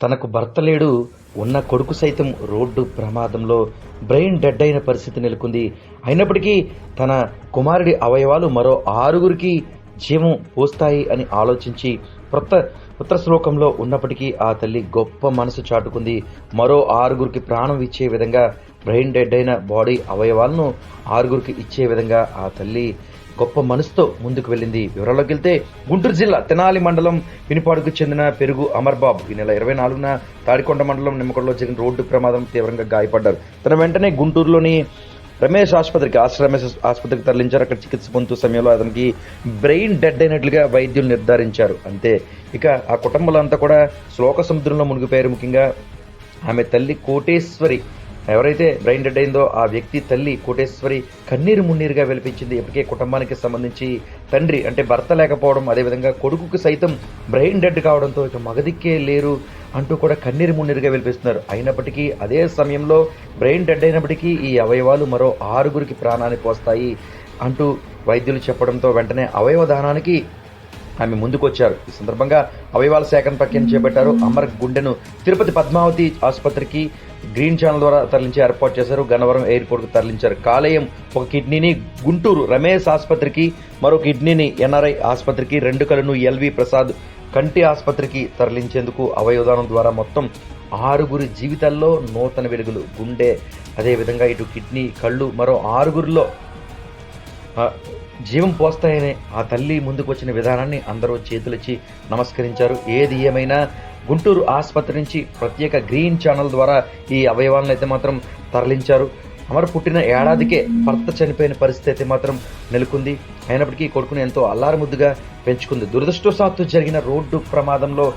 తనకు భర్త లేడు, ఉన్న కొడుకు సైతం రోడ్డు ప్రమాదంలో బ్రెయిన్ డెడ్ అయిన పరిస్థితి నెలకొంది. అయినప్పటికీ తన కుమారుడి అవయవాలు మరో 6గురికి జీవం పోస్తాయి అని ఆలోచించి పుత్ర శ్లోకంలో ఉన్నప్పటికీ ఆ తల్లి గొప్ప మనసు చాటుకుంది. మరో 6గురికి ప్రాణం ఇచ్చే విధంగా బ్రెయిన్ డెడ్ అయిన బాడీ అవయవాలను 6గురికి ఇచ్చే విధంగా ఆ తల్లి గొప్ప మనసుతో ముందుకు వెళ్ళింది. వివరాల్లోకి వెళ్తే గుంటూరు జిల్లా తెనాలి మండలం పినిపాడుకు చెందిన పెరుగు అమర్బాబు ఈ నెల 24న తాడికొండ మండలం నిమ్మకొండలో జరిగిన రోడ్డు ప్రమాదం తీవ్రంగా గాయపడ్డారు. తన వెంటనే గుంటూరులోని రమేష్ ఆసుపత్రికి తరలించారు. అక్కడ చికిత్స పొందుతూ సమయంలో అతనికి బ్రెయిన్ డెడ్ అయినట్లుగా వైద్యులు నిర్ధారించారు. అంతే, ఇక ఆ కుటుంబంలో అంతా కూడా శ్లోక సముద్రంలో మునిగిపోయారు. ముఖ్యంగా ఆమె తల్లి కోటేశ్వరి, ఎవరైతే బ్రెయిన్ డెడ్ అయిందో ఆ వ్యక్తి తల్లి కోటేశ్వరి కన్నీరు మున్నీరుగా వెలిపించింది. ఇప్పటికే కుటుంబానికి సంబంధించి తండ్రి అంటే భర్త లేకపోవడం, అదేవిధంగా కొడుకుకు సైతం బ్రెయిన్ డెడ్ కావడంతో ఇక మగదిక్కే లేరు అంటూ కూడా కన్నీరు మున్నీరుగా వెలిపిస్తున్నారు. అయినప్పటికీ అదే సమయంలో బ్రెయిన్ డెడ్ అయినప్పటికీ ఈ అవయవాలు మరో 6గురికి ప్రాణాన్ని పోస్తాయి అంటూ వైద్యులు చెప్పడంతో వెంటనే అవయవ దానానికి ఆమె ముందుకొచ్చారు. ఈ సందర్భంగా అవయవాల సేకరణ ప్రక్రియను చేపట్టారు. అమర్ గుండెను తిరుపతి పద్మావతి ఆసుపత్రికి గ్రీన్ ఛానల్ ద్వారా తరలించి ఏర్పాటు చేశారు. గన్నవరం ఎయిర్పోర్ట్కు తరలించారు. కాలేయం ఒక కిడ్నీని గుంటూరు రమేష్ ఆసుపత్రికి, మరో కిడ్నీని ఎన్ఆర్ఐ ఆసుపత్రికి, 2 కళ్ళను ఎల్వి ప్రసాద్ కంటి ఆసుపత్రికి తరలించేందుకు అవయవదానం ద్వారా మొత్తం 6గురి జీవితాల్లో నూతన వెలుగులు. గుండె, అదేవిధంగా ఇటు కిడ్నీ, కళ్ళు మరో 6గురిలో జీవం పోస్తాయనే ఆ తల్లి ముందుకు వచ్చిన విధానాన్ని అందరూ చేతులిచ్చి నమస్కరించారు. ఏది ఏమైనా గుంటూరు ఆసుపత్రి నుంచి ప్రత్యేక గ్రీన్ ఛానల్ ద్వారా ఈ అవయవాలను అయితే మాత్రం తరలించారు. అమర్ పుట్టిన ఏడాదికే భర్త చనిపోయిన పరిస్థితి అయితే మాత్రం నెలకొంది. అయినప్పటికీ కొడుకుని ఎంతో అల్లారముద్దుగా పెంచుకుంది. దురదృష్టవశాత్తు జరిగిన రోడ్డు ప్రమాదంలో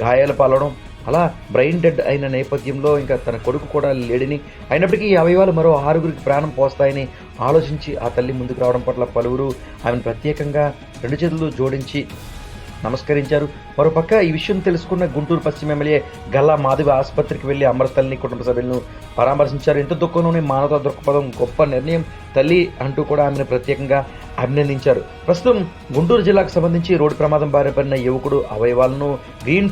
గాయాలు పాలవడం, అలా బ్రెయిన్ డెడ్ అయిన నేపథ్యంలో ఇంకా తన కొడుకు కూడా లేడిని, అయినప్పటికీ ఈ అవయవాలు మరో 6గురికి ప్రాణం పోస్తాయని ఆలోచించి ఆ తల్లి ముందుకు రావడం పట్ల పలువురు ఆమెను ప్రత్యేకంగా 2 చేతులు జోడించి నమస్కరించారు. మరోపక్క ఈ విషయం తెలుసుకున్న గుంటూరు పశ్చిమ ఎమ్మెల్యే గల్లా మాధవి ఆసుపత్రికి వెళ్లి అమర్ తల్లిని, కుటుంబ సభ్యులను పరామర్శించారు. ఎంత దుఃఖంలోనే మానవతా దృక్పథం, గొప్ప నిర్ణయం తల్లి అంటూ కూడా ఆమెను ప్రత్యేకంగా అభినందించారు. ప్రస్తుతం గుంటూరు జిల్లాకు సంబంధించి రోడ్డు ప్రమాదం బారిన పడిన యువకుడు అవయవాలను గ్రీన్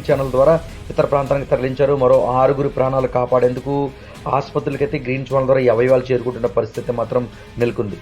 ఛానల్ ద్వారా ఇతర ప్రాంతానికి తరలించారు. మరో 6గురి ప్రాణాలు కాపాడేందుకు ఆసుపత్రులకైతే గ్రీన్ ఛానల్ ద్వారా ఈ అవయవాలు చేరుకుంటున్న పరిస్థితి మాత్రం నెలకొంది.